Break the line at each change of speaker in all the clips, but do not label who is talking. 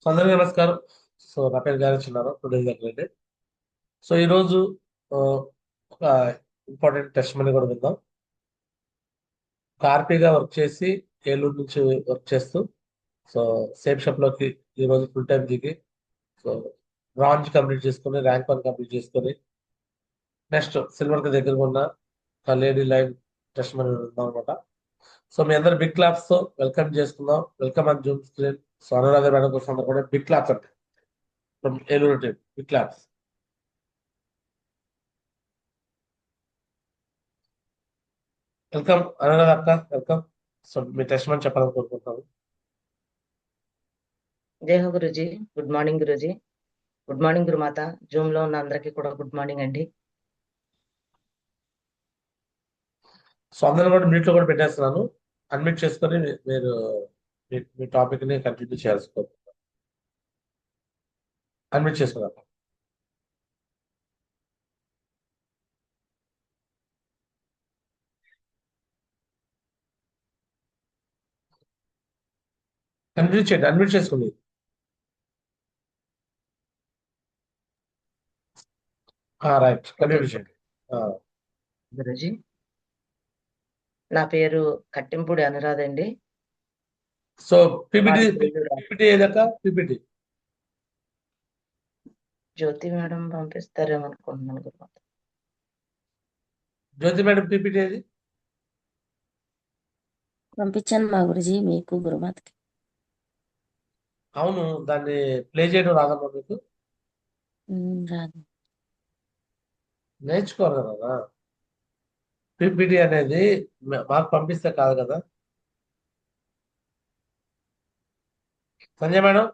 So అందరికీ నమస్కారం. So నా పేరు గారి చిన్నారు టుడే దగ్గరండి. సో ఈరోజు ఆ, ఒక ఇంపార్టెంట్ టెస్ట్ మనీ కూడా విందాం. ఒక ఆర్పీగా వర్క్ చేసి ఏలూరు నుంచి వర్క్ చేస్తూ సో సేమ్ షాప్ లోకి ఈ రోజు ఫుల్ టైం దిగి సో బ్రాంజ్ కంప్లీట్ చేసుకుని ర్యాంక్ వన్ కంప్లీట్ చేసుకుని నెక్స్ట్ సిల్వర్ కి దగ్గరగా ఉన్న ఒక లేడీ లైవ్ టెస్ట్ మనీ విందాం అనమాట. సో మీ అందరు బిగ్ క్లాప్స్ తో వెల్కమ్ చేసుకుందాం. వెల్కమ్ అని zoom screen. So Anuradha madam కోసం అందరూ కూడా బిగ్ క్లాప్స్ అంటే from Eluru team big claps. Welcome Anuradha అక్క, వెల్కమ్. సో మీ టెస్ట్ మని చెప్పాలని కోరుకుంటున్నాను.
జై హో Guruji. Good morning Guruji. Good morning Gurumata. Zoom లో ఉన్న అందరికీ కూడా గుడ్ మార్నింగ్ అండి.
సో అందరూ కూడా మ్యూట్ లో కూడా పెట్టేస్తున్నాను. అన్మ్యూట్ చేసుకొని మీరు మీ టాపిక్ ని కంటిన్యూ చేయాల్సి కోరుకుంటున్నాను. అన్మ్యూట్ చేసుకున్నాను. కంటిన్యూ చేయండి, అన్మ్యూట్ చేసుకోండి. రైట్,
ఓకే
కంటిన్యూ చేయండి.
గురుజీ, నా పేరు కట్టింపూడి అనురాధ అండి.
సో పీపీటీ
మాది ఏలూరు.
పీపీటీ ఏదక్క పీపీటీ
జ్యోతి మేడం పంపిస్తారేమో అనుకుంటున్నాను గురుమాత.
జ్యోతి మేడం పీపీటీ ఏది?
పంపించాను మా గురుజీ మీకు గురుమాతకి.
అవును, దాన్ని ప్లే చేయడం రాదమ్మా మీకు?
రాదు.
నేర్చుకోరు కదా. పీపీటీ అనేది మాకు పంపిస్తే కాదు కదా. సంజయ్ మేడం,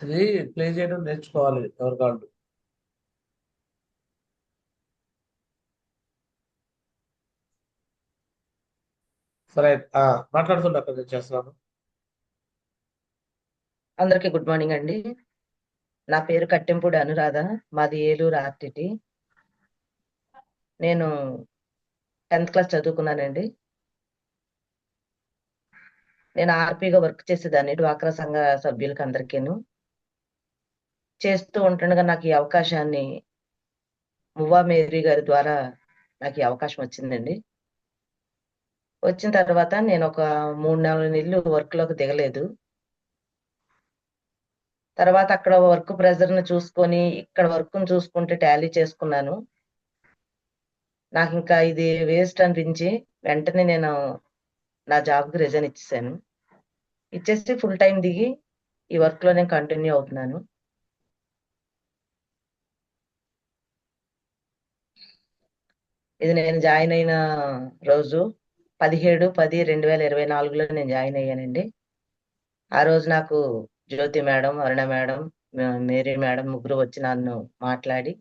అది ప్లే చేయడం నేర్చుకోవాలి ఎవరి కాళ్ళు. సరే, మాట్లాడుతుండే అక్కడ నేను చేస్తున్నాను.
అందరికీ గుడ్ మార్నింగ్ అండి. నా పేరు కట్టింపూడి అనురాధ. మాది ఏలూరు ఆర్టిటి. నేను 10th క్లాస్ చదువుకున్నానండి. నేను ఆర్పీగా వర్క్ చేసేదాన్ని డ్వాక్రా సంఘ సభ్యులకి అందరికీను. చేస్తూ ఉంటుండగా నాకు ఈ అవకాశాన్ని మువ్వా మేరీ గారి ద్వారా నాకు ఈ అవకాశం వచ్చిందండి. వచ్చిన తర్వాత నేను ఒక 3-4 నెలలు వర్క్ లోకి దిగలేదు. తర్వాత అక్కడ వర్క్ ప్రెజర్ ని చూసుకొని ఇక్కడ వర్క్ ని చూసుకుంటే టాలీ చేసుకున్నాను. నాకు ఇంకా ఇది వేస్ట్ అనిపించి వెంటనే నేను నా జాబ్ కి రిజైన్ ఇచ్చేసాను. ఇచ్చేసి ఫుల్ టైం దిగి ఈ వర్క్ లో నేను కంటిన్యూ అవుతున్నాను. ఇది నేను జాయిన్ అయిన రోజు 17/10/2024లో నేను జాయిన్ అయ్యానండి. ఆ రోజు నాకు జ్యోతి మేడం, అరుణ మేడం, మేరీ మేడం ముగ్గురు వచ్చి నన్ను మాట్లాడి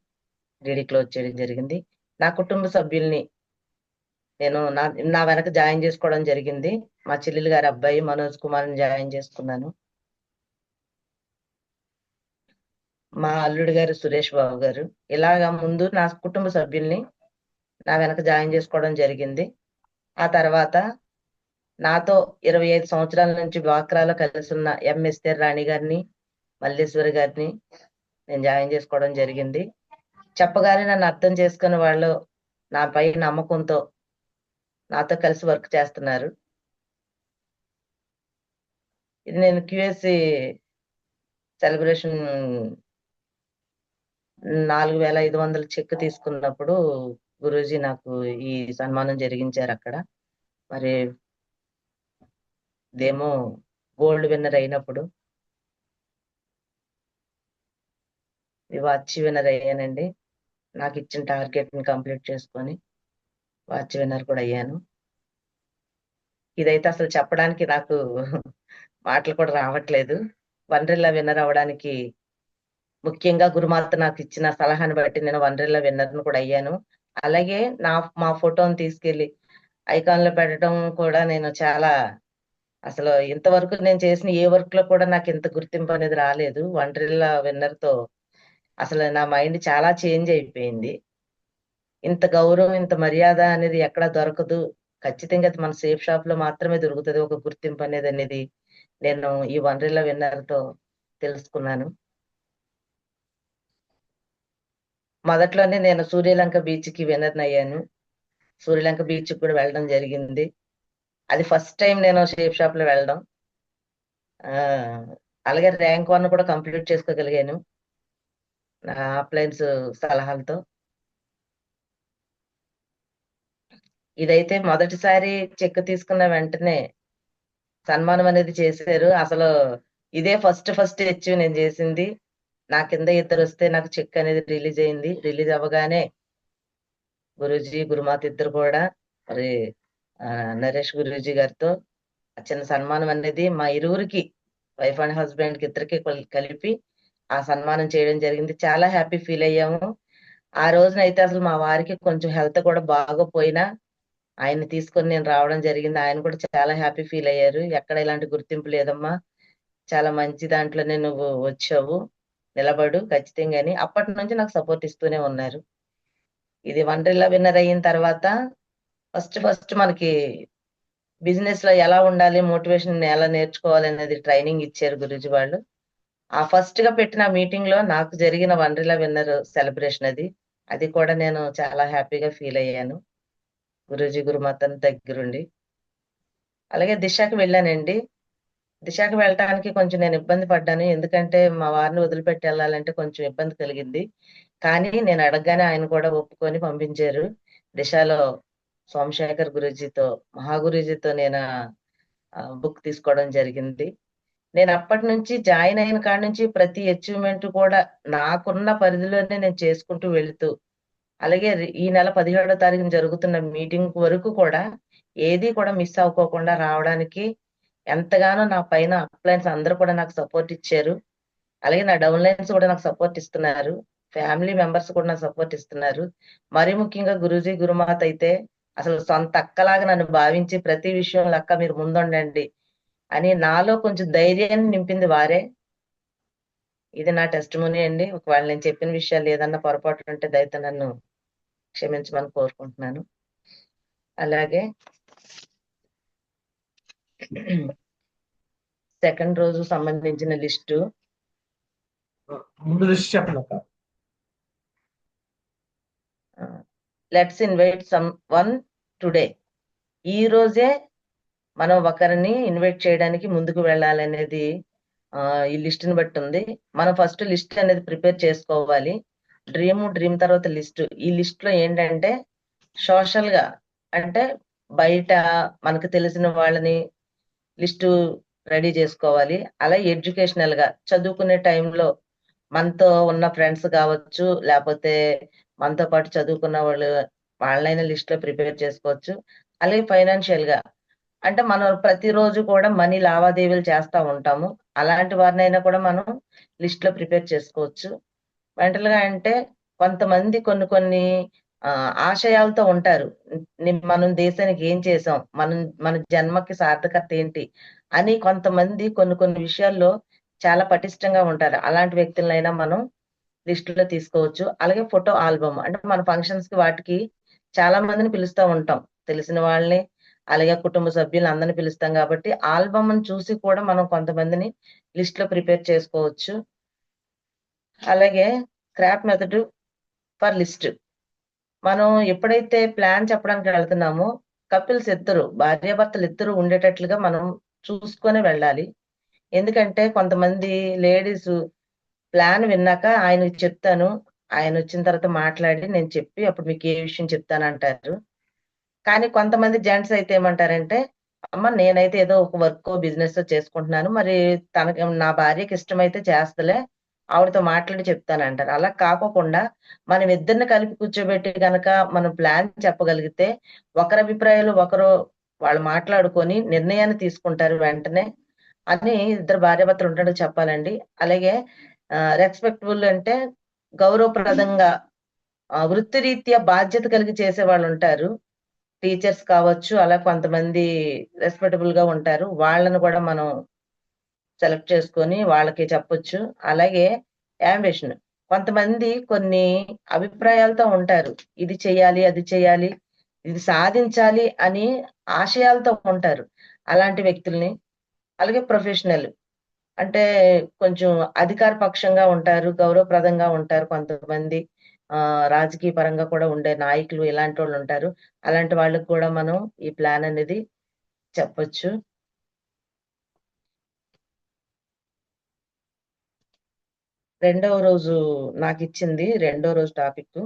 డీడీ క్లోజ్ చేయడం జరిగింది. నా కుటుంబ సభ్యుల్ని నేను నా వెనక జాయిన్ చేసుకోవడం జరిగింది. మా చెల్లెలు గారి అబ్బాయి మనోజ్ కుమార్ని జాయిన్ చేసుకున్నాను. మా అల్లుడు గారు సురేష్ బాబు గారు, ఇలాగా ముందు నా కుటుంబ సభ్యుల్ని నా వెనక జాయిన్ చేసుకోవడం జరిగింది. ఆ తర్వాత నాతో 25 సంవత్సరాల నుంచి డ్వాక్రాలో కలిసి ఉన్న ఎస్ఆర్ రాణి గారిని, మల్లేశ్వరి గారిని నేను జాయిన్ చేసుకోవడం జరిగింది. చెప్పగానే నన్ను అర్థం చేసుకుని వాళ్ళు నాపై నమ్మకంతో నాతో కలిసి వర్క్ చేస్తున్నారు. ఇది నేను క్యూఎస్సి సెలబ్రేషన్ 4,500 చెక్ తీసుకున్నప్పుడు గురూజీ నాకు ఈ సన్మానం జరిగించారు అక్కడ. మరి ఇదేమో గోల్డ్ విన్నర్ అయినప్పుడు వాచ్ విన్నర్ అయ్యానండి. నాకు ఇచ్చిన టార్గెట్ ని కంప్లీట్ చేసుకొని వాచ్ విన్నర్ కూడా అయ్యాను. ఇదైతే అసలు చెప్పడానికి నాకు మాటలు కూడా రావట్లేదు. వండర్లా విన్నర్ అవ్వడానికి ముఖ్యంగా గురుమాత నాకు ఇచ్చిన సలహాను బట్టి నేను వండర్లా విన్నర్ కూడా అయ్యాను. అలాగే మా ఫోటోని తీసుకెళ్లి ఐకాన్ లో పెట్టడం కూడా నేను చాలా అసలు ఇంతవరకు నేను చేసిన ఏ వర్క్ లో కూడా నాకు ఇంత గుర్తింపు అనేది రాలేదు. వండర్లా విన్నర్ తో అసలు నా మైండ్ చాలా చేంజ్ అయిపోయింది. ఇంత గౌరవం, ఇంత మర్యాద అనేది ఎక్కడా దొరకదు. ఖచ్చితంగా అది మన సేఫ్ షాప్ లో మాత్రమే దొరుకుతది ఒక గుర్తింపు అనేది నేను ఈ వనరిల్లా విన్నర్‌తో తెలుసుకున్నాను. మొదట్లోనే నేను సూర్యలంక బీచ్‌కి విన్నర్‌నయ్యాను. సూర్యలంక బీచ్‌కి కూడా వెళ్ళడం జరిగింది. అది ఫస్ట్ టైం నేను షేప్ షాప్‌లో వెళ్ళడం. అలాగే ర్యాంక్ 1 కూడా కంప్లీట్ చేసుకోగలిగాను. నా అప్లయన్స్ సలహాలతో. ఇదైతే మొదటిసారి చెక్ తీసుకున్న వెంటనే సన్మానం అనేది చేశారు. అసలు ఇదే ఫస్ట్ అచీవ్ నేను చేసింది. నా కింద ఇద్దరొస్తే నాకు చెక్ అనేది రిలీజ్ అయింది. రిలీజ్ అవ్వగానే గురూజీ, గురుమాత ఇద్దరు కూడా మరి నరేష్ గురూజీ గారితో చిన్న సన్మానం అనేది మా ఇరువురికి వైఫ్ అండ్ హస్బెండ్ కి ఇద్దరికి కలిపి ఆ సన్మానం చేయడం జరిగింది. చాలా హ్యాపీ ఫీల్ అయ్యాము. ఆ రోజునైతే అసలు మా వారికి కొంచెం హెల్త్ కూడా బాగోపోయినా ఆయన్ని తీసుకొని నేను రావడం జరిగింది. ఆయన కూడా చాలా హ్యాపీ ఫీల్ అయ్యారు. ఎక్కడ ఇలాంటి గుర్తింపు లేదమ్మా, చాలా మంచి దాంట్లోనే నువ్వు వచ్చావు, నిలబడు ఖచ్చితంగా అని అప్పటి నుంచి నాకు సపోర్ట్ ఇస్తూనే ఉన్నారు. ఇది వండర్లా విన్నర్ అయిన తర్వాత ఫస్ట్ మనకి బిజినెస్ లో ఎలా ఉండాలి, మోటివేషన్ ఎలా నేర్చుకోవాలి అనేది ట్రైనింగ్ ఇచ్చారు గురూజీ వాళ్ళు. ఆ ఫస్ట్ గా పెట్టిన మీటింగ్ లో నాకు జరిగిన వండర్లా విన్నర్ సెలబ్రేషన్ అది. అది కూడా నేను చాలా హ్యాపీగా ఫీల్ అయ్యాను గురూజీ గురుమాతన్ దగ్గరుండి. అలాగే దిశకి వెళ్ళానండి. దిశకి వెళ్ళటానికి కొంచెం నేను ఇబ్బంది పడ్డాను. ఎందుకంటే మా వారిని వదిలిపెట్టి వెళ్ళాలంటే కొంచెం ఇబ్బంది కలిగింది. కానీ నేను అడగగానే ఆయన కూడా ఒప్పుకొని పంపించారు. దిశలో సోమశేఖర్ గురూజీతో, మహాగురూజీతో నేను బుక్ తీసుకోవడం జరిగింది. నేను అప్పటి నుంచి జాయిన్ అయిన కాడ నుంచి ప్రతి అచీవ్‌మెంట్ కూడా నాకున్న పరిధిలోనే నేను చేసుకుంటూ వెళుతూ, అలాగే ఈ నెల 17వ తారీఖున జరుగుతున్న మీటింగ్ వరకు కూడా ఏది కూడా మిస్ అవ్వకోకుండా రావడానికి ఎంతగానో నా పైన అప్లయన్స్ అందరూ కూడా నాకు సపోర్ట్ ఇచ్చారు. అలాగే నా డౌన్‌లైన్స్ కూడా నాకు సపోర్ట్ ఇస్తున్నారు. ఫ్యామిలీ మెంబర్స్ కూడా నాకు సపోర్ట్ ఇస్తున్నారు. మరీ ముఖ్యంగా గురూజీ, గురుమాత అయితే అసలు సొంత అక్కలాగా నన్ను భావించి ప్రతి విషయంలో "అక్క మీరు ముందుండండి" అని నాలో కొంచెం ధైర్యాన్ని నింపింది వారే. ఇది నా టెస్టిమోనీ అండి. ఒకవేళ నేను చెప్పిన విషయాలు ఏదన్నా పొరపాటు ఉంటే దయతో నన్ను క్షమించమని కోరుకుంటున్నాను. అలాగే సెకండ్ రోజు సంబంధించిన లిస్టు
ముందు లిస్ట్ చెప్పండి అక్క.
Let's invite some one today. ఈ రోజే మనం ఒకరిని ఇన్వైట్ చేయడానికి ముందుకు వెళ్ళాలనేది ఈ లిస్ట్ ని బట్టి ఉంది. మనం ఫస్ట్ లిస్ట్ అనేది ప్రిపేర్ చేసుకోవాలి. డ్రీమ్ తర్వాత లిస్ట్. ఈ లిస్ట్ లో ఏంటంటే సోషల్ గా అంటే బయట మనకు తెలిసిన వాళ్ళని లిస్టు రెడీ చేసుకోవాలి. అలాగే ఎడ్యుకేషనల్ గా చదువుకునే టైంలో మనతో ఉన్న ఫ్రెండ్స్ కావచ్చు, లేకపోతే మనతో పాటు చదువుకున్న వాళ్ళైనా లిస్ట్ లో ప్రిపేర్ చేసుకోవచ్చు. అలాగే ఫైనాన్షియల్ గా అంటే మనం ప్రతిరోజు కూడా మనీ లావాదేవీలు చేస్తా ఉంటాము. అలాంటి వారినైనా కూడా మనం లిస్ట్ లో ప్రిపేర్ చేసుకోవచ్చు. మెంటల్ గా అంటే కొంతమంది కొన్ని ఆశయాలతో ఉంటారు. మనం దేశానికి ఏం చేసాం, మన జన్మకి సార్థకత ఏంటి అని కొంతమంది కొన్ని విషయాల్లో చాలా పటిష్టంగా ఉంటారు. అలాంటి వ్యక్తులనైనా మనం లిస్ట్ లో తీసుకోవచ్చు. అలాగే ఫోటో ఆల్బమ్ అంటే మన ఫంక్షన్స్ కి వాటికి చాలా మందిని పిలుస్తూ ఉంటాం, తెలిసిన వాళ్ళని అలాగే కుటుంబ సభ్యులు అందరిని పిలుస్తాం కాబట్టి ఆల్బమ్ చూసి కూడా మనం కొంతమందిని లిస్ట్ లో ప్రిపేర్ చేసుకోవచ్చు. అలాగే స్క్రాప్ మెథడ్ ఫర్ లిస్ట్. మనం ఎప్పుడైతే ప్లాన్ చెప్పడానికి వెళ్తున్నామో కపుల్స్ ఇద్దరు, భార్యాభర్తలు ఇద్దరు ఉండేటట్లుగా మనం చూసుకొని వెళ్ళాలి. ఎందుకంటే కొంతమంది లేడీస్ ప్లాన్ విన్నాక ఆయనకి చెప్తాను, ఆయన వచ్చిన తర్వాత మాట్లాడి నేను చెప్పి అప్పుడు మీకు ఏ విషయం చెప్తానంటారు. కానీ కొంతమంది జెంట్స్ అయితే ఏమంటారంటే, అమ్మ నేనైతే ఏదో ఒక వర్క్ బిజినెస్ చేసుకుంటున్నాను, మరి తనకి నా భార్యకి ఇష్టమైతే చేస్తలే, ఆవిడతో మాట్లాడి చెప్తానంటారు. అలా కాకోకుండా మనం ఇద్దరిని కలిపి కూర్చోబెట్టి గనక మనం ప్లాన్ చెప్పగలిగితే ఒకరి అభిప్రాయాలు ఒకరు వాళ్ళు మాట్లాడుకొని నిర్ణయాన్ని తీసుకుంటారు వెంటనే అని ఇద్దరు భార్యాభర్తలు ఉంటాడు చెప్పాలండి. అలాగే రెస్పెక్టబుల్ అంటే గౌరవప్రదంగా వృత్తిరీత్యా బాధ్యత కలిగి చేసే వాళ్ళు ఉంటారు. టీచర్స్ కావచ్చు, అలా కొంతమంది రెస్పెక్టబుల్ గా ఉంటారు. వాళ్ళని కూడా మనం సెలెక్ట్ చేసుకొని వాళ్ళకి చెప్పొచ్చు. అలాగే యాంబిషన్ కొంతమంది కొన్ని అభిప్రాయాలతో ఉంటారు. ఇది చేయాలి, అది చేయాలి, ఇది సాధించాలి అని ఆశయాలతో ఉంటారు. అలాంటి వ్యక్తుల్ని, అలాగే ప్రొఫెషనల్ అంటే కొంచెం అధికార పక్షంగా ఉంటారు, గౌరవప్రదంగా ఉంటారు కొంతమంది. రాజకీయ పరంగా కూడా ఉండే నాయకులు ఇలాంటోళ్ళు ఉంటారు. అలాంటి వాళ్ళకి కూడా మనం ఈ ప్లాన్ అనేది చెప్పొచ్చు. రెండవ రోజు నాకిచ్చింది రెండో రోజు టాపిక్.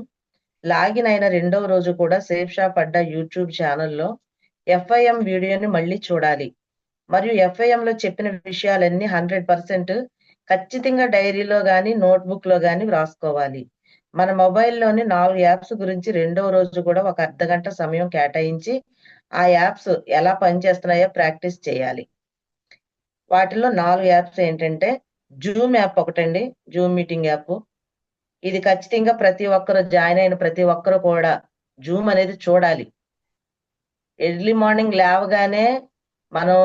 లాగిన్ అయిన రెండవ రోజు కూడా సేఫ్ షాప్ అడ్డా యూట్యూబ్ ఛానల్‌లో ఎఫ్ఐఎం వీడియోని మళ్ళీ చూడాలి. మరియు ఎఫ్ఐఎంలో చెప్పిన విషయాలన్నీ 100% ఖచ్చితంగా డైరీలో గాని, నోట్‌బుక్‌లో గాని వ్రాసుకోవాలి. మన మొబైల్‌లోని 4 యాప్స్ గురించి రెండవ రోజు కూడా ఒక అర్ధగంట సమయం కేటాయించి, ఆ యాప్స్ ఎలా పనిచేస్తున్నాయో ప్రాక్టీస్ చేయాలి. వాటిలో 4 యాప్స్ ఏంటంటే, జూమ్ యాప్ ఒకటండి. Zoom meeting app. ఇది ఖచ్చితంగా ప్రతి ఒక్కరు జాయిన్ అయిన ప్రతి ఒక్కరు కూడా జూమ్ అనేది చూడాలి. ఎర్లీ మార్నింగ్ లేవగానే మనం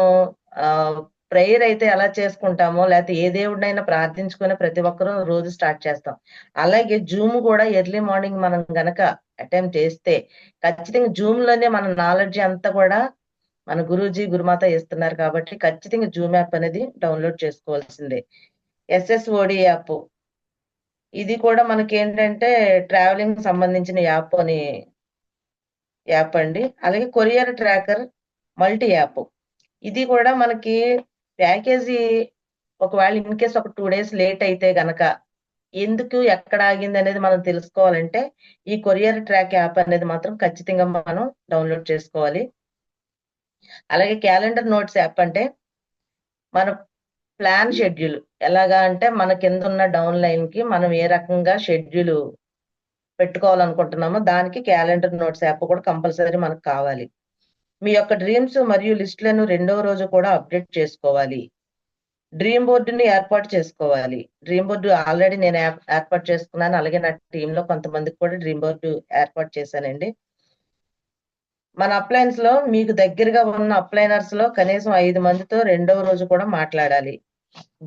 ప్రేయర్ అయితే ఎలా చేసుకుంటామో, లేకపోతే ఏ దేవుడినైనా ప్రార్థించుకొని ప్రతి ఒక్కరూ రోజు స్టార్ట్ చేస్తాం. అలాగే జూమ్ కూడా ఎర్లీ మార్నింగ్ మనం గనక అటెంప్ట్ చేస్తే, ఖచ్చితంగా జూమ్‌లోనే మన నాలెడ్జ్ అంతా కూడా మన గురూజీ, గురుమాత ఇస్తున్నారు కాబట్టి ఖచ్చితంగా జూమ్ యాప్ అనేది డౌన్‌లోడ్ చేసుకోవాల్సిందే. ఎస్ఎస్ఓడి యాప్. ఇది కూడా మనకేంటంటే ట్రావెలింగ్ సంబంధించిన యాప్ అండి. అలాగే కొరియర్ ట్రాకర్ మల్టీ యాప్. ఇది కూడా మనకి ప్యాకేజీ ఒకవేళ ఇన్ కేస్ ఒక 2 డేస్ లేట్ అయితే గనక, ఎందుకు ఎక్కడ ఆగిందనేది మనం తెలుసుకోవాలంటే, ఈ కొరియర్ ట్రాక్ యాప్ అనేది మాత్రం ఖచ్చితంగా మనం డౌన్‌లోడ్ చేసుకోవాలి. అలాగే క్యాలెండర్ నోట్స్ యాప్ అంటే, మన ప్లాన్ షెడ్యూల్ ఎలాగా అంటే, మన కిందున్న డౌన్ లైన్‌కి మనం ఏ రకంగా షెడ్యూల్ పెట్టుకోవాలనుకుంటున్నామో, దానికి క్యాలెండర్ నోట్స్ యాప్ కూడా కంపల్సరీ మనకు కావాలి. మీ యొక్క డ్రీమ్స్ మరియు లిస్ట్‌లను రెండవ రోజు కూడా అప్డేట్ చేసుకోవాలి. డ్రీమ్ బోర్డ్‌ని ఏర్పాటు చేసుకోవాలి. డ్రీమ్ బోర్డ్ ఆల్రెడీ నేను ఏర్పాటు చేసుకున్నాను. అలాగే నా టీమ్‌లో కొంతమందికి కూడా డ్రీమ్ బోర్డ్ ఏర్పాటు చేశానండి. మన అప్లయన్స్‌లో మీకు దగ్గరగా ఉన్న అప్లైనర్స్‌లో కనీసం 5 మందితో రెండవ రోజు కూడా మాట్లాడాలి.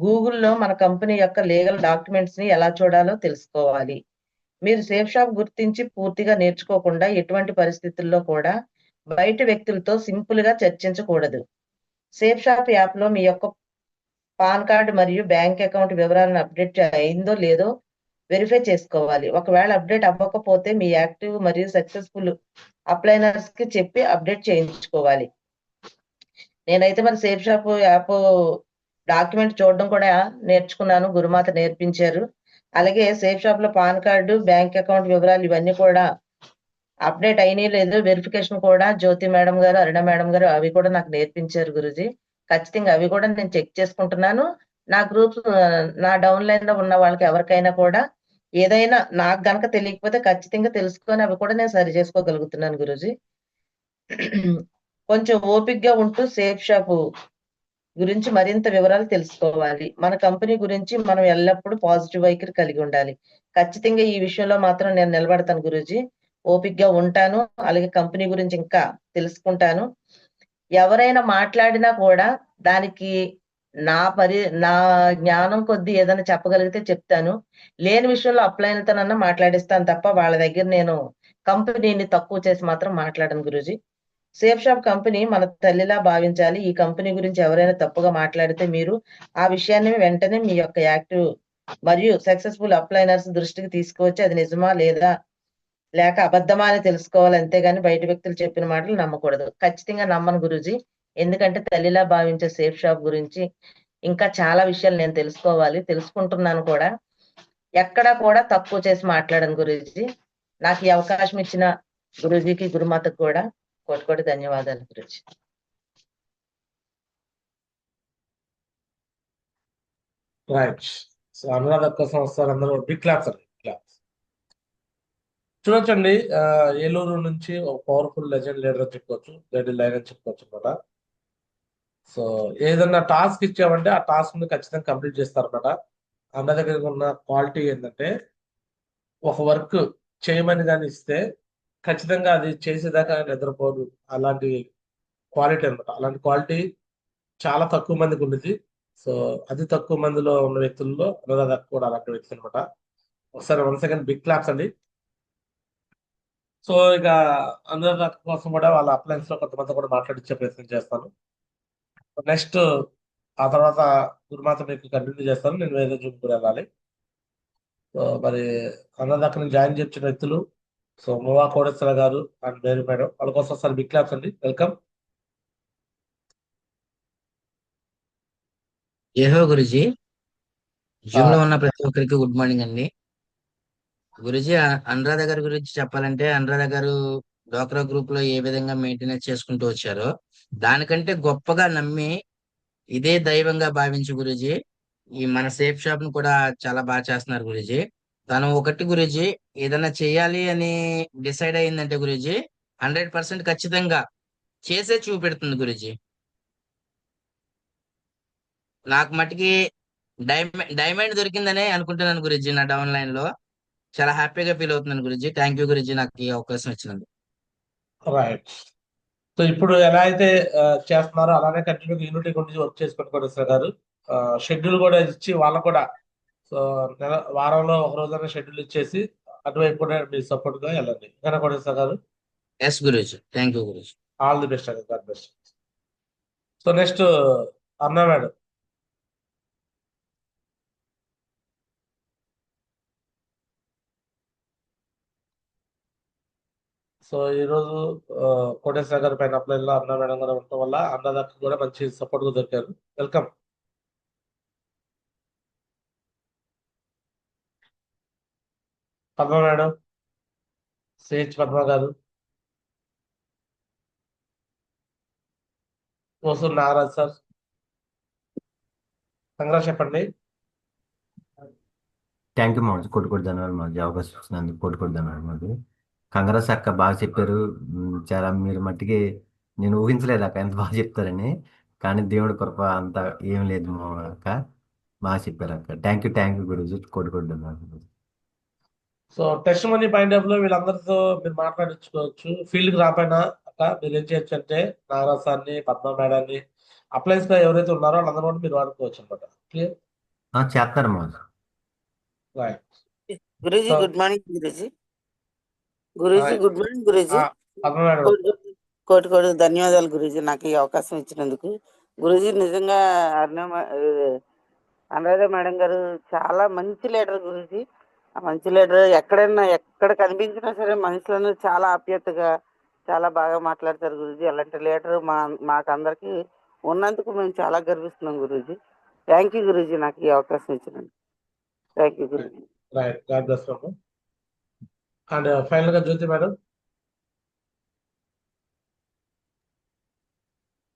గూగుల్‌లో మన కంపెనీ యొక్క లీగల్ డాక్యుమెంట్స్‌ని ఎలా చూడాలో తెలుసుకోవాలి. మీరు సేఫ్ షాప్ గుర్తించి పూర్తిగా నేర్చుకోకుండా ఎటువంటి పరిస్థితుల్లో కూడా బయట వ్యక్తులతో సింపుల్‌గా చర్చించకూడదు. సేఫ్ షాప్ యాప్‌లో మీ యొక్క పాన్ కార్డ్ మరియు బ్యాంక్ అకౌంట్ వివరాలను అప్డేట్ అయిందో లేదో వెరిఫై చేసుకోవాలి. ఒకవేళ అప్డేట్ అవ్వకపోతే మీ యాక్టివ్ మరియు సక్సెస్‌ఫుల్ అప్లైనర్స్‌కి చెప్పి అప్డేట్ చేయించుకోవాలి. నేనైతే మరి సేఫ్ షాప్ యాప్ డాక్యుమెంట్ చూడడం కూడా నేర్చుకున్నాను. గురుమాత నేర్పించారు. అలాగే సేఫ్ షాప్‌లో పాన్ కార్డ్, బ్యాంక్ అకౌంట్ వివరాలు ఇవన్నీ కూడా అప్డేట్ అయినాయో లేదో వెరిఫికేషన్ కూడా జ్యోతి మేడం గారు, అరుణ మేడం గారు అవి కూడా నాకు నేర్పించారు గురూజీ. ఖచ్చితంగా అవి కూడా నేను చెక్ చేసుకుంటున్నాను. నా గ్రూప్స్ నా డౌన్‌లైన్‌లో ఉన్న వాళ్ళకి ఎవరికైనా కూడా ఏదైనా నాకు గనక తెలియకపోతే ఖచ్చితంగా తెలుసుకొని అవి కూడా నేను సరి చేసుకోగలుగుతున్నాను గురూజీ. కొంచెం ఓపికగా ఉంటూ సేఫ్ షాపు గురించి మరింత వివరాలు తెలుసుకోవాలి. మన కంపెనీ గురించి మనం ఎల్లప్పుడూ పాజిటివ్ వైఖరి కలిగి ఉండాలి. ఖచ్చితంగా ఈ విషయంలో మాత్రం నేను నిలబడతాను గురూజీ. ఓపికగా ఉంటాను. అలాగే కంపెనీ గురించి ఇంకా తెలుసుకుంటాను. ఎవరైనా మాట్లాడినా కూడా దానికి నా జ్ఞానం కొద్దీ ఏదైనా చెప్పగలిగితే చెప్తాను. లేని విషయంలో అప్లైన్‌తోనన్నా మాట్లాడిస్తాను తప్ప వాళ్ళ దగ్గర నేను కంపెనీని తక్కువ చేసి మాత్రం మాట్లాడను గురూజీ. సేఫ్ షాప్ కంపెనీ మన తల్లిలా భావించాలి. ఈ కంపెనీ గురించి ఎవరైనా తప్పుగా మాట్లాడితే మీరు ఆ విషయాన్ని వెంటనే మీ యొక్క యాక్టివ్ మరియు సక్సెస్‌ఫుల్ అప్లైనర్స్ దృష్టికి తీసుకువచ్చి అది నిజమా లేదా లేక అబద్ధమా అని తెలుసుకోవాలి. అంతేగాని బయట వ్యక్తులు చెప్పిన మాటలు నమ్మకూడదు. ఖచ్చితంగా నమ్మను గురూజీ. ఎందుకంటే తల్లిలా భావించే సేఫ్ షాప్ గురించి ఇంకా చాలా విషయాలు నేను తెలుసుకోవాలి. తెలుసుకుంటున్నాను కూడా. ఎక్కడా కూడా తక్కువ చేసి మాట్లాడను గురూజీ. నాకు ఈ అవకాశం ఇచ్చిన గురూజీకి, గురుమాతకు కూడా కోటి కోటి ధన్యవాదాలు గురూజీ.
రైట్. సో అనురాధ కోసం వస్తారు అందరూ బిగ్ క్లాప్స్ అండి, క్లాప్స్. చూడొచ్చండి, ఏలూరు నుంచి ఒక పవర్ఫుల్ లెజెండ్ లీడర్ అని చెప్పుకోవచ్చు, లేడీ లైన్ అని చెప్పుకోవచ్చు అనమాట. సో ఏదన్నా టాస్క్ ఇచ్చామంటే ఆ టాస్క్ ని ఖచ్చితంగా కంప్లీట్ చేస్తారన్నమాట. అన్న దగ్గర ఉన్న క్వాలిటీ ఏంటంటే, ఒక వర్క్ చేయమని కానీ ఇస్తే ఖచ్చితంగా అది చేసేదాకా నిద్రపోరు. అలాంటి క్వాలిటీ అనమాట. అలాంటి క్వాలిటీ చాలా తక్కువ మందికి ఉండేది. సో అతి తక్కువ మందిలో ఉన్న వ్యక్తుల్లో అనురాధ కూడా అలాంటి వ్యక్తి అనమాట. ఒకసారి 1 సెకండ్ బిగ్ క్లాప్స్ అండి. సో ఇక అందరి కోసం కూడా వాళ్ళ అప్లయన్స్ లో కొంతమంది కూడా మాట్లాడించే ప్రయత్నం చేస్తాను. నెక్స్ట్ ఆ తర్వాత గురుమాత మీకు కంటిన్యూ చేస్తాను, నేను వేరే జూమ్ కూడా వెళ్ళాలి. సో మరి అన్నదాకా నేను జాయిన్ చేసిన వ్యక్తులు సో మువా కోడేశ్వర గారు అండ్ మేరీ మేడం, వాళ్ళ కోసం ఒకసారి బిగ్ క్లాప్స్ అండి. వెల్కమ్.
ఏహో గురుజీ, జూమ్ లో ఉన్న ప్రతి ఒక్కరికి గుడ్ మార్నింగ్ అండి. గురుజీ, అనురాధ గారి గురించి చెప్పాలంటే అనురాధ గారు డ్వాక్రా గ్రూప్ లో ఏ విధంగా మెయింటెనెన్స్ చేసుకుంటూ వచ్చారో దానికంటే గొప్పగా నమ్మి ఇదే దైవంగా భావించి గురుజీ ఈ మన సేఫ్ షాప్ ను కూడా చాలా బాగా చేస్తున్నారు గురుజీ. తను ఒకటి గురుజీ, ఏదైనా చేయాలి అని డిసైడ్ అయిందంటే గురుజీ 100% ఖచ్చితంగా చేసే చూపెడుతుంది గురుజీ. నాకు మటుకి డైమండ్ దొరికిందనే అనుకుంటున్నాను గురుజీ. నా డౌన్ లైన్ లో చాలా హ్యాపీగా ఫీల్ అవుతున్నాను గురుజీ. థ్యాంక్ యూ గురుజీ, నాకు ఈ అవకాశం ఇచ్చినందుకు.
రైట్. సో ఇప్పుడు ఎలా అయితే చేస్తున్నారో అలానే కంటిన్యూ యూనిటీ గురించి వర్క్ చేసుకుని కోటేశ్వర గారు షెడ్యూల్ కూడా ఇచ్చి వాళ్ళకు కూడా సో వారంలో ఒక రోజైనా షెడ్యూల్ ఇచ్చేసి అటువైపు కూడా మీ సపోర్ట్ గా వెళ్ళండి. ఇంకా కోటేశ్వర గారు
yes Guruji, thank you Guruji.
All the best అండి. God best. So next Anna madam. So ఈ రోజు కోటేశ్వర గారి పైన అప్లైన్ లో అన్నా మేడం గారు ఉండటం వల్ల అన్నదాకా కూడా మంచి సపోర్ట్ గా దొరికారు. Welcome. Padma madam, CH Padma గారు, ఓసూరు నాగరాజ్ సార్, కంగ్రాట్స్ చెప్పండి.
థ్యాంక్ యూ మాజీ, కోటి ధన్యవాదాలు మాజీ, అవకాశం ఇచ్చినందుకు కోటి ధన్యవాదాలు మాజీ. కంగ్రెస్ అక్క బాగా చెప్పారు. చాలా మీరు మట్టికి నేను ఊహించలేదు అక్క ఎంత బాగా చెప్తారని, కానీ దేవుడి కృప అంత ఏం లేదు మా అక్క. బాగా చెప్పారు అక్క. థ్యాంక్ యూ గురుజీ, కోటి ధన్యవాదాలు.
So test money point of లో వీళ్ళందరితో మీరు మాట్లాడించుకోవచ్చు. ఫీల్డ్ కి రాపోయినా అక్క మీరు ఏం చేయొచ్చు అంటే నాగరాజ్ సార్ని, పద్మ మేడాన్ని, అప్లయన్స్ గా ఎవరైతే ఉన్నారో వాళ్ళందరూ కూడా మీరు వాడుకోవచ్చు అనమాట. క్లియర్.
చేస్తారు మాజీ.
Right.
Guruji
so
good morning Guruji. Guruji good morning Guruji.
Padma madam.
కోటి కోటి ధన్యవాదాలు గురూజీ, నాకు ఈ అవకాశం ఇచ్చినందుకు. గురూజీ నిజంగా అనురాధ మేడం గారు చాలా మంచి లీడర్ గురూజీ. ఆ మంచి లీడర్ ఎక్కడ కనిపించినా సరే మనుషులను చాలా ఆప్యాయతగా చాలా బాగా మాట్లాడతారు గురూజీ. అలాంటి లీడర్ మాకందరికి ఉన్నందుకు మేము చాలా గర్విస్తున్నాం గురూజీ. థ్యాంక్ యూ గురూజీ, నాకు ఈ అవకాశం ఇచ్చినందుకు. Thank you Guruji.
Right. God bless you. And final గా జ్యోతి మేడం.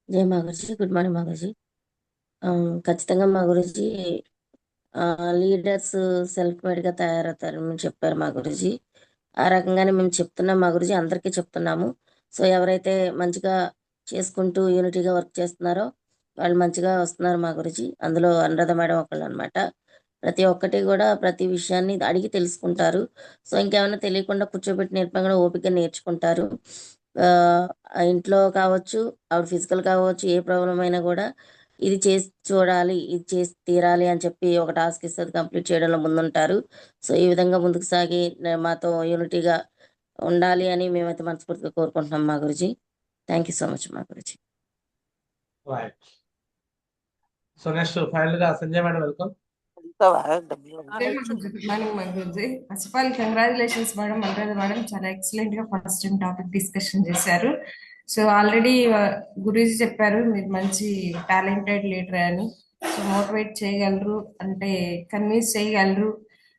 జై మా గురుజీ, గుడ్ మార్నింగ్ మా గురుజీ. ఖచ్చితంగా మా గురుజీ లీడర్స్ సెల్ఫ్ మేడ్గా తయారవుతారని చెప్పారు మా గురుజీ. ఆ రకంగానే మేము చెప్తున్నాం మా గురుజీ, అందరికీ చెప్తున్నాము. సో ఎవరైతే మంచిగా చేసుకుంటూ యూనిటీగా వర్క్ చేస్తున్నారో వాళ్ళు మంచిగా వస్తున్నారు మా గురుజీ. అందులో అనురాధ మేడం ఒకళ్ళు అనమాట. ప్రతి ఒక్కటి కూడా ప్రతి విషయాన్ని అడిగి తెలుసుకుంటారు. సో ఇంకేమైనా తెలియకుండా కూర్చోబెట్టి నేర్పంగా ఓపిక నేర్చుకుంటారు. ఆ ఇంట్లో కావచ్చు, ఆవిడ ఫిజికల్ కావచ్చు, ఏ ప్రాబ్లం అయినా కూడా ఇది చేసి చూడాలి, ఇది చేసి తీరాలి అని చెప్పి ఒక టాస్క్ ఇస్తే అది కంప్లీట్ చేయడంలో ముందుంటారు. సో ఈ విధంగా ముందుకు సాగి మాతో యూనిటీగా ఉండాలి అని మేమైతే మనస్ఫూర్తిగా కోరుకుంటున్నాం మా Guruji. Thank you so much మా Guruji.
Right. So next final గా Sanjay madam. Welcome.
Good morning my Guruji. First of all congratulations madam, Anuradha madam చాలా ఎక్సలెంట్ గా ఫస్ట్ టాపిక్ డిస్కషన్ చేశారు. సో ఆల్రెడీ గురూజీ చెప్పారు మీరు మంచి టాలెంటెడ్ లీడర్ అని. సో మోటివేట్ చేయగలరు, అంటే కన్విన్స్ చేయగలరు,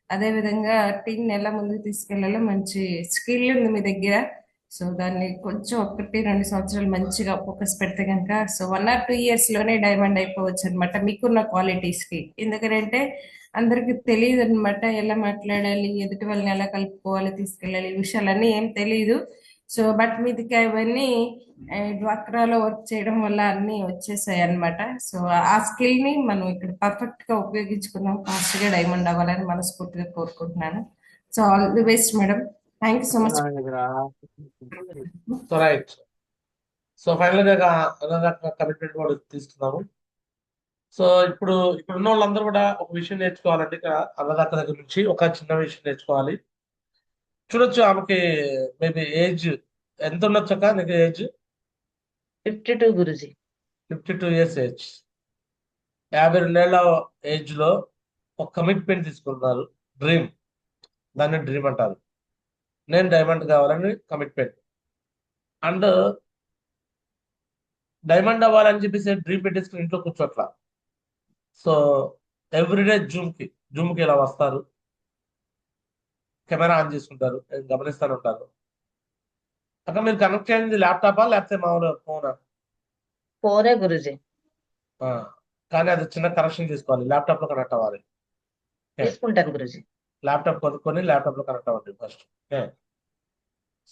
అదే విధంగా టీం ఎలా ముందుకు తీసుకెళ్లాలో మంచి స్కిల్ ఉంది మీ దగ్గర. సో దాన్ని కొంచెం 1-2 సంవత్సరాలు మంచిగా ఫోకస్ పెడితే కనుక సో 1 or 2 years లోనే డైమండ్ అయిపోవచ్చు అనమాట మీకున్న క్వాలిటీస్ కి. ఎందుకంటే అందరికి తెలియదు అనమాట ఎలా మాట్లాడాలి, ఎదుటి వాళ్ళని ఎలా కలుపుకోవాలి, తీసుకెళ్ళాలి, ఈ విషయాలన్నీ ఏం తెలియదు. సో బట్ మీదికి అవన్నీ డ్వాక్రాలో వర్క్ చేయడం వల్ల అన్ని వచ్చేసాయి అనమాట. సో ఆ స్కిల్ ని మనం ఇక్కడ పర్ఫెక్ట్ గా ఉపయోగించుకుందాం, ఫాస్ట్ గా డైమండ్ అవ్వాలని మనస్ఫూర్తిగా కోరుకుంటున్నాను. So all the best madam. Thank you so much.
So right. So final గా కమిట్మెంట్ కూడా తీసుకున్నాము. సో ఇప్పుడు ఇక్కడ ఉన్న వాళ్ళందరూ కూడా ఒక విషయం నేర్చుకోవాలండి. ఇక్కడ అన్నదక్క దగ్గర నుంచి ఒక చిన్న విషయం నేర్చుకోవాలి. చూడొచ్చు ఆమెకి మేబీ ఏజ్ ఎంత ఉండొచ్చు అక్క నీకు age?
52 Guruji.
52 years age. 52 age లో ఒక కమిట్మెంట్ తీసుకున్నారు. డ్రీమ్, దాన్ని డ్రీమ్ అంటారు. నేను డైమండ్ కావాలని కమిట్మెంట్. అండ్ డైమండ్ అవ్వాలని చెప్పేసి డ్రీమ్ పెట్టేసుకుని ఇంట్లో కూర్చోట్లా. సో ఎవ్రీడే జూమ్కి ఇలా వస్తారు, కెమెరా ఆన్ చేసుకుంటారు, నేను గమనిస్తాను ఉంటాను. అక్కడ మీరు కనెక్ట్ చేయండి ల్యాప్టాపా లేకపోతే మామూలు ఫోనా?
ఫోనే గురుజీ.
కానీ అది చిన్న కనెక్షన్ తీసుకోవాలి, ల్యాప్టాప్ లో కనెక్ట్ అవ్వాలి.
తీసుకుంటాను గురుజీ.
ల్యాప్టాప్ కొనుక్కొని ల్యాప్టాప్ లో కనెక్ట్ అవ్వండి ఫస్ట్.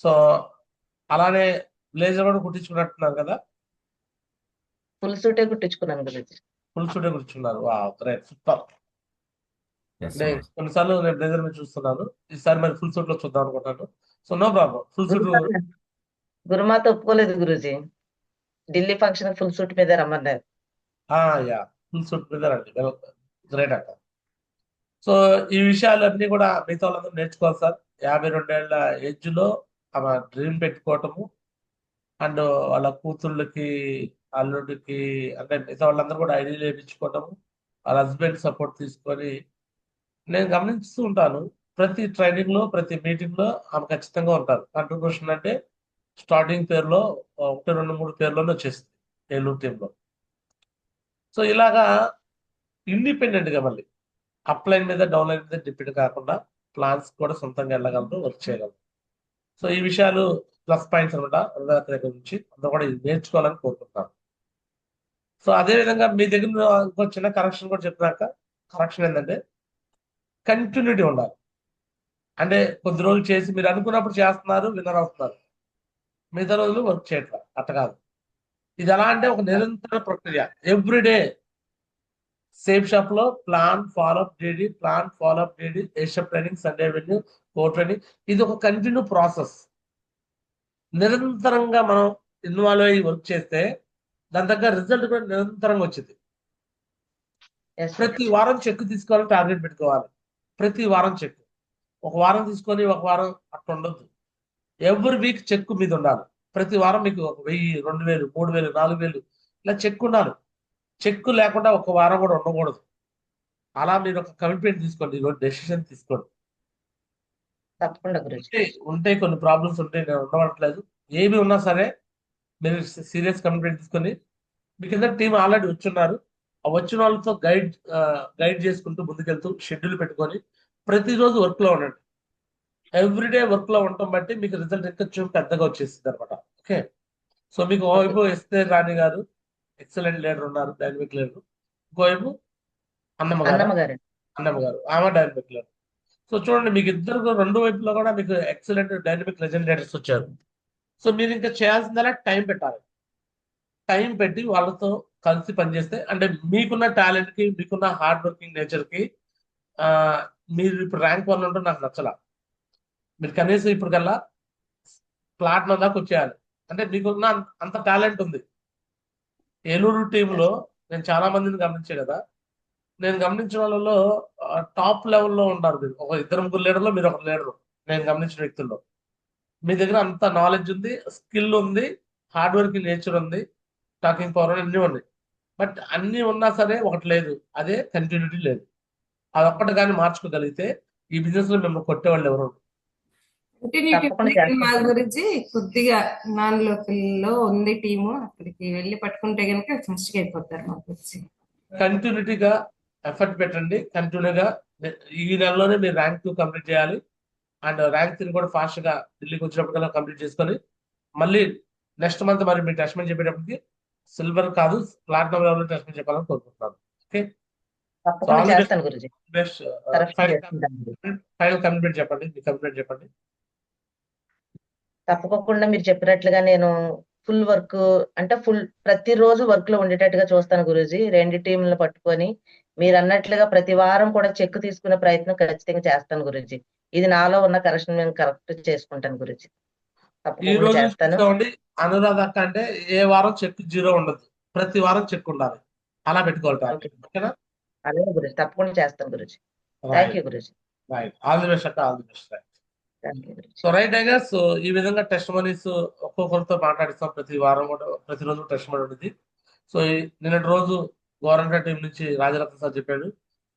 సో అలానే బ్లేజర్ కూడా కుట్టించుకున్నట్టున్నారు కదా?
ఫుల్ సూటే కుట్టించుకున్నాను గురుజీ.
ఫుల్ సూటే కుట్టించుకున్నారు. వా గ్రేట్, సూపర్.
ఎస్
నేను కొన్నిసార్లు నేను బ్లేజర్ మీద చూస్తున్నాను, ఈసారి మరి ఫుల్ సూట్ లో చూద్దాం అనుకుంటాను. So no problem. Full suit
Gurumata ఒప్పుకోలేదు Guruji. Delhi function full suit మీద రమ్మన్నారు.
యా, ఫుల్ సూట్ మీద రండి. గ్రేట్ అక్క. సో ఈ విషయాలన్నీ కూడా మిగతా వాళ్ళందరూ నేర్చుకోవాలి సార్. 52 ఏళ్ల ఏజ్ లో ఆమె డ్రీమ్ పెట్టుకోవటము, అండ్ వాళ్ళ కూతుళ్ళకి, అల్లుడికి, అంటే మిగతా వాళ్ళందరూ కూడా ఐడియాలు వేయించుకోవటము, వాళ్ళ హస్బెండ్ సపోర్ట్ తీసుకొని. నేను గమనిస్తూ ఉంటాను, ప్రతి ట్రైనింగ్ లో ప్రతి మీటింగ్ లో ఆమె ఖచ్చితంగా ఉంటారు. కంట్రిబ్యూషన్ అంటే స్టార్టింగ్ పేరులో 1, 2, 3 పేర్లోనే వచ్చేస్తుంది ఏలూరు టీంలో. సో ఇలాగా ఇండిపెండెంట్ గా మళ్ళీ అప్లైన్ మీద డౌన్లైన్ మీద డిపెండ్ కాకుండా ప్లాన్స్ కూడా సొంతంగా వెళ్ళగలరు, వర్క్ చేయగలరు. సో ఈ విషయాలు ప్లస్ పాయింట్స్ అనమాట. దగ్గర నుంచి అందరూ కూడా ఇది నేర్చుకోవాలని కోరుకుంటున్నాను. సో అదే విధంగా మీ దగ్గర ఇంకో చిన్న కరెక్షన్ కూడా చెప్పినాక, కరెక్షన్ ఏంటంటే కంటిన్యూటీ ఉండాలి. అంటే కొద్ది రోజులు చేసి మీరు అనుకున్నప్పుడు చేస్తున్నారు, విన్నర్ అవుతున్నారు, మిగతా రోజులు వర్క్ చేయట్లా, అట్ట కాదు. ఇది ఎలా అంటే ఒక నిరంతర ప్రక్రియ. ఎవ్రీడే సేఫ్ షాప్ లో ప్లాన్ ఫాలోఅప్ డేడి Asia training, Sunday venue, core training. ఇది ఒక కంటిన్యూ ప్రాసెస్. నిరంతరంగా మనం ఇన్వాల్వ్ అయ్యి వర్క్ చేస్తే దాని దగ్గర రిజల్ట్ కూడా నిరంతరంగా వచ్చింది. ప్రతి వారం చెక్ తీసుకోవాలని టార్గెట్ పెట్టుకోవాలి. ప్రతి వారం చెక్. ఒక వారం తీసుకొని ఒక వారం అట్లా ఉండొద్దు. ఎవ్రీ వీక్ చెక్ మీద ఉండాలి. ప్రతి వారం మీకు 1000, 2000, 3000, 4000 ఇలా చెక్ ఉండాలి. చెక్ లేకుండా ఒక వారం కూడా ఉండకూడదు. అలా మీరు ఒక కమిట్మెంట్ తీసుకోండి, డెసిషన్ తీసుకోండి.
తప్పకుండా గురుజీ.
ఉంటే కొన్ని ప్రాబ్లమ్స్ ఉంటాయి, నేను ఉండవట్లేదు. ఏమి ఉన్నా సరే మీరు సీరియస్ కమిట్మెంట్ తీసుకొని, మీ కింద టీం ఆల్రెడీ వచ్చున్నారు, ఆ వచ్చిన వాళ్ళతో గైడ్ చేసుకుంటూ ముందుకెళ్తూ షెడ్యూల్ పెట్టుకొని ప్రతిరోజు వర్క్ లో ఉండండి. ఎవ్రీడే వర్క్ లో ఉండటం బట్టి మీకు రిజల్ట్ ఇంకా పెద్దగా వచ్చేస్తుంది అనమాట. ఓకే. సో మీకు ఓవైపు ఎస్తే రాణి గారు ఎక్సలెంట్ లీడర్ ఉన్నారు, డైనమిక్ లీడర్. ఇంకోవైపు అన్నమ్మ గారు, ఆమె డైనమిక్ లీడర్. సో చూడండి, మీకు ఇద్దరు రెండు వైపులో కూడా మీకు ఎక్సలెంట్ డైనమిక్ లెజెండ్ లీడర్స్ వచ్చారు. సో మీరు ఇంకా చేయాల్సిందలా టైం పెట్టాలి. టైం పెట్టి వాళ్ళతో కలిసి పనిచేస్తే, అంటే మీకున్న టాలెంట్ కి, మీకున్న హార్డ్ వర్కింగ్ నేచర్ కి మీరు ఇప్పుడు ర్యాంక్ 1 ఉంటే నాకు నచ్చలా. మీరు కనీసం ఇప్పుడు కల్లా ప్లాటినం దాకా వచ్చేయాలి. అంటే మీకున్న అంత టాలెంట్ ఉంది. ఏలూరు టీంలో నేను చాలా మందిని గమనించే కదా, నేను గమనించిన వాళ్ళలో టాప్ లెవెల్లో ఉన్నారు మీరు. ఒక 2-3 లీడర్లో మీరు ఒక లీడరు. నేను గమనించిన వ్యక్తుల్లో మీ దగ్గర అంత నాలెడ్జ్ ఉంది, స్కిల్ ఉంది, హార్డ్ వర్కింగ్ నేచర్ ఉంది, టాకింగ్ పవర్ అన్నీ ఉన్నాయి. బట్ అన్నీ ఉన్నా సరే ఒకటి లేదు, అదే కంటిన్యూటీ లేదు. అదొక్కటి కానీ మార్చుకోగలిగితే ఈ బిజినెస్ లో మిమ్మల్ని కొట్టేవాళ్ళు ఎవరు?
తప్పకుండా
మా గురించి కొద్దిగా నాన్ లోకల్ లో ఉంది టీము, అక్కడికి వెళ్ళి పట్టుకుంటే కనుక ఫస్ట్ అయిపోతారు మా గురించి.
కంటిన్యూటీగా ఎఫర్ట్ పెట్టండి. కంటిన్యూగా ఈ నెలలోనే మీరు ర్యాంక్ 2 కంప్లీట్ చేయాలి. అండ్ ర్యాంక్ 3 కూడా ఫాస్ట్ గా ఢిల్లీకి వచ్చినప్పటికల్లా కంప్లీట్ చేసుకొని, మళ్ళీ నెక్స్ట్ మంత్ మరి మీ టెస్ట్ మ్యాచ్ చెప్పేటప్పటికి సిల్వర్ కాదు ప్లాటినం లెవెల్ టెస్ట్ మ్యాచ్ చెప్పాలని కోరుకుంటున్నాను. ఓకే.
తప్పకుండా చేస్తాను గురుజీ.
బెస్ట్. ఫైనల్ కమిట్మెంట్ చెప్పండి, మీ కమిట్మెంట్ చెప్పండి.
తప్పకుండా మీరు చెప్పినట్లుగా నేను ఫుల్ వర్క్, అంటే ప్రతిరోజు వర్క్ లో ఉండేటట్టుగా చూస్తాను గురూజీ. 2 టీంలను పట్టుకొని మీరు అన్నట్లుగా ప్రతి వారం కూడా చెక్ తీసుకునే ప్రయత్నం ఖచ్చితంగా చేస్తాను గురూజీ. ఇది నాలో ఉన్న కరెక్షన్ నేను కరెక్ట్ చేసుకుంటాను గురూజీ.
ఈ
తప్పకుండా
రోజు
చేస్తాను.
చూసుకోండి, అనురాధ అక్క అంటే ఏ వారం చెక్ 0 ఉండదు, ప్రతి వారం చెక్ ఉండాలి. అలా పెట్టుకోవాలి
ఓకే
టార్గెట్. ఓకేనా?
అలాగే గురుజీ తప్పకుండా చేస్తాను Guruji. Thank
right
you Guruji.
Right all the best అక్క, all the best.
Thank you Guruji.
So right I guess ఈ విధంగా టెస్ట్ మనీస్ ఒక్కొక్కరితో మాట్లాడిస్తాం. ప్రతి వారం కూడా ప్రతిరోజు టెస్ట్ మనీ ఉంటుంది. సో నిన్నటి రోజు గోరంట టీం నుంచి రాజరత్న సార్ చెప్పాడు.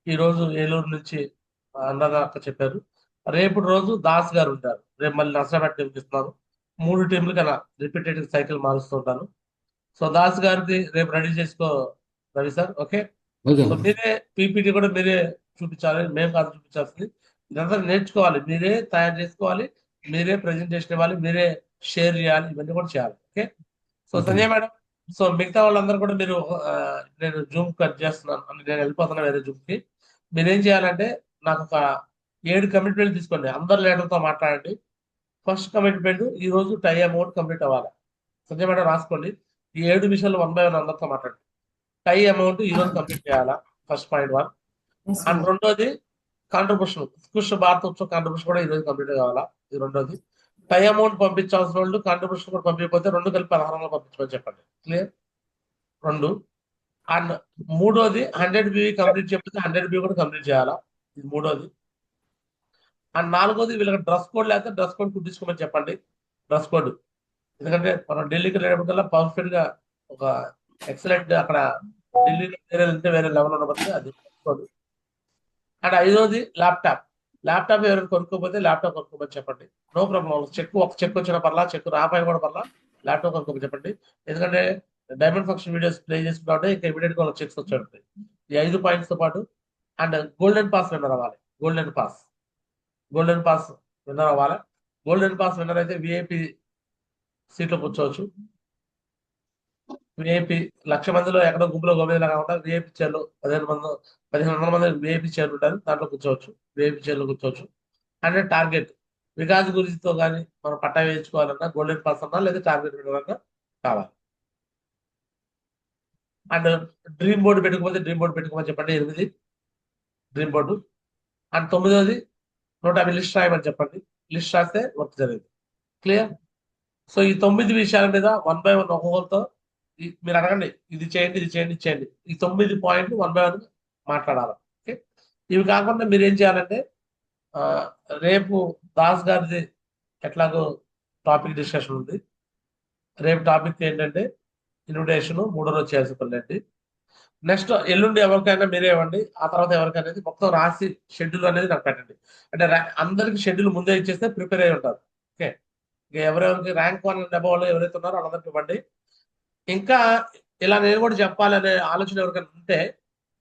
ఈ రోజు ఏలూరు నుంచి అనురాధ అక్క చెప్పారు. రేపు రోజు దాస్ గారు ఉంటారు. రేపు మళ్ళీ నర్సరాపేట టీంకి ఇస్తున్నారు. 3 టీంలు కన్నా రిపీటెడ్ సైకిల్ మారుస్తూ ఉంటాను. సో దాస్ గారిది రేపు రెడీ చేసుకో Ravi sir. Okay.
Okay
so మీరే పీపీటీ కూడా మీరే చూపించాలి, మేము కాదు చూపించాల్సింది. ఇదంతా నేర్చుకోవాలి, మీరే తయారు చేసుకోవాలి, మీరే ప్రెజెంటేషన్ ఇవ్వాలి, మీరే షేర్ చేయాలి, ఇవన్నీ కూడా చేయాలి. Okay. So
okay
Sanjay madam, so మిగతా వాళ్ళందరూ కూడా మీరు నేను జూమ్ కట్ చేస్తున్నాను, నేను వెళ్ళిపోతున్నా వేరే జూమ్ కి. మీరేం చేయాలంటే నాకు ఒక 7 కమిట్మెంట్ తీసుకోండి. అందరు లీడర్తో మాట్లాడండి. ఫస్ట్ కమిట్మెంట్ ఈ రోజు టై అమౌంట్ కంప్లీట్ అవ్వాలి. సంజయ్ మేడం రాసుకోండి. ఈ 7 విషయాలు 1 బై 1 అందరితో మాట్లాడండి. టై అమౌంట్ ఈ రోజు కంప్లీట్ చేయాలా, first point 1.
Yes,
and
sir.
రెండోది కాంట్రిబ్యూషన్, ఉత్కృష్ట భారత ఉత్సవ కాంట్రిబ్యూషన్ కూడా ఈ రోజు కంప్లీట్ కావాలా, ఇది రెండోది. టై అమౌంట్ పంపించాల్సిన వాళ్ళు కాంట్రిబ్యూషన్ కూడా పంపించకపోతే 2 కలిపి 16 పంపించమని చెప్పండి. క్లియర్? 2. అండ్ మూడోది 100 BV కంప్లీట్ చెప్పితే 100 BV కూడా కంప్లీట్ చేయాలా, ఇది మూడోది. అండ్ నాలుగోది వీళ్ళకి డ్రెస్ కోడ్ లేకపోతే డ్రెస్ కోడ్ కుట్టించుకోమని చెప్పండి. డ్రెస్ కోడ్, ఎందుకంటే మనం ఢిల్లీకి వెళ్ళేటప్పటికల్లా పర్ఫెక్ట్ గా ఒక ఎక్సలెంట్ అక్కడ ఢిల్లీలో వేరే వెళ్తే వేరే లెవెల్ ఉండబోతుంది, అది కోడ్. అండ్ ఐదోది ల్యాప్టాప్. ల్యాప్టాప్ ఎవరైనా కొనుక్కోపోతే ల్యాప్టాప్ కొనుక్కోమని చెప్పండి. No problem. ఒక చెక్ వచ్చిన పర్లా, చెక్ రాపాయి కూడా పర్లా, ల్యాప్టాప్ కొనుక్కోమని చెప్పండి. ఎందుకంటే డైమండ్ ఫంక్షన్ వీడియోస్ ప్లే చేసుకుంటే ఇంకా ఇమీడియట్ గా వాళ్ళకి చెక్స్ వచ్చాయి. ఈ 5 పాయింట్స్ తో పాటు అండ్ గోల్డెన్ పాస్ విన్నర్ అవ్వాలి. గోల్డెన్ పాస్ విన్నర్ అవ్వాలి. గోల్డెన్ పాస్ విన్నర్ అయితే విఐపి సీట్లో కూర్చోవచ్చు. విఐపి 1,00,000 మందిలో ఎక్కడో గుంపులో గోమేదిలా కాకుండా విఐపి చైర్లు 1500 మంది విఐపి చైర్లు ఉంటారు, దాంట్లో కూర్చోవచ్చు. విఐపి చైర్లో కూర్చోవచ్చు. అంటే టార్గెట్ వికాస్ గురితో కానీ మనం పట్టా వేయించుకోవాలన్నా గోల్డెన్ పాస్ అన్నా లేదా టార్గెట్ వినాలన్నా కావాలి. అండ్ డ్రీమ్ బోర్డు పెట్టుకోకపోతే డ్రీమ్ బోర్డు పెట్టుకోమని చెప్పండి. 8 డ్రీమ్ బోర్డు. అండ్ 9ది 150 లిస్ట్ రాయమని చెప్పండి. లిస్ట్ రాస్తే వర్క్ జరిగింది. క్లియర్? సో ఈ 9 విషయాల మీద 1 బై 1 ఒక్కొక్కరితో మీరు అడగండి, ఇది చేయండి, ఇది చేయండి, ఇది చేయండి. ఈ 9 పాయింట్లు 1 బై 1 మాట్లాడాలి. ఓకే. ఇవి కాకుండా మీరు ఏం చేయాలంటే రేపు దాస్ గారిది ఎట్లాగో టాపిక్ డిస్కషన్ ఉంది. రేపు టాపిక్ ఏంటంటే ఇన్విటేషన్ 3వ రోజు చేయాల్సి పనులండి. నెక్స్ట్ ఎల్లుండి ఎవరికైనా మీరే ఇవ్వండి. ఆ తర్వాత ఎవరికైనా మొత్తం రాసి షెడ్యూల్ అనేది నాకు పెట్టండి. అంటే అందరికి షెడ్యూల్ ముందే ఇచ్చేస్తే ప్రిపేర్ అయి ఉంటారు. ఓకే. ఎవరెవరికి ర్యాంక్ 1 అండ్ అబౌవ్ ఎవరైతే ఉన్నారో వాళ్ళందరికీ ఇవ్వండి. ఇంకా ఇలా నేను కూడా చెప్పాలనే ఆలోచన ఎవరికైనా ఉంటే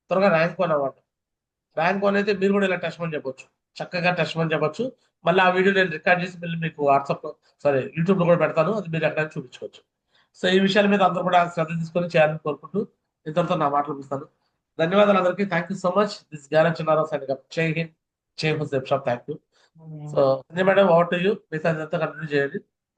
త్వరగా ర్యాంక్ 1 అవ్వండి. ర్యాంక్ 1 అయితే మీరు కూడా ఇలా టెస్ట్ మని చెప్పొచ్చు, చక్కగా టెస్ట్ మని చెప్పొచ్చు. మళ్ళీ ఆ వీడియో నేను రికార్డ్ చేసి మళ్ళీ మీకు యూట్యూబ్ లో కూడా పెడతాను, అది మీరు ఎక్కడైనా చూపించుకోవచ్చు. సో ఈ విషయాల మీద అందరూ కూడా శ్రద్ధ తీసుకొని చేయాలని కోరుకుంటూ ఇంతటితో నా మాటలు ముగిస్తాను. ధన్యవాదాలు అందరికీ. Thank you so much. This గ్యారెంట్ చిన్నారావు సైనింగ్ అప్. జై హింద్, జై హుసేఫ్ షాప్. Thank you. So Sanjay madam, over to you. మిగతా కంటిన్యూ చేయండి.